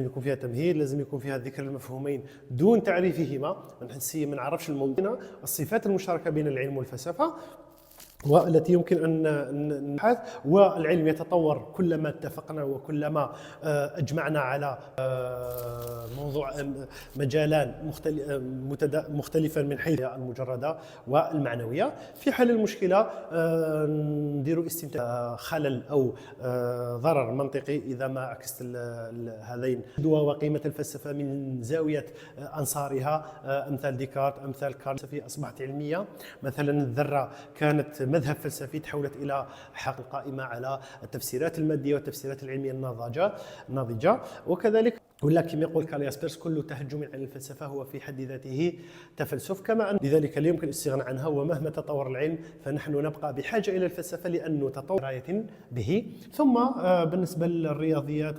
يكون فيها تمهيد، لازم يكون فيها ذكر المفهومين دون تعريفهما. ما نعرفش الموضوع. الصفات المشتركة بين العلم والفلسفة والتي يمكن أن نبحث، والعلم يتطور كلما اتفقنا وكلما أجمعنا على موضوع مجالان مختلفا من حيث المجردة والمعنوية. في حل المشكلة نديروا استنتاج خلل أو ضرر منطقي إذا ما عكست هذين وقيمة الفلسفة من زاوية أنصارها، أمثال ديكارت، أمثال كارل. أصبحت علمية. مثلا الذرة كانت مذهب فلسفي تحولت إلى حقيقة قائمة على التفسيرات المادية والتفسيرات العلمية الناضجة. وكذلك ولا كما يقول كارل ياسبرس: كل تهجم عن الفلسفة هو في حد ذاته تفلسف. كما أن لذلك لا يمكن الاستغناء عنها، ومهما تطور العلم فنحن نبقى بحاجة إلى الفلسفة لأنه تطور راية به. ثم بالنسبة للرياضيات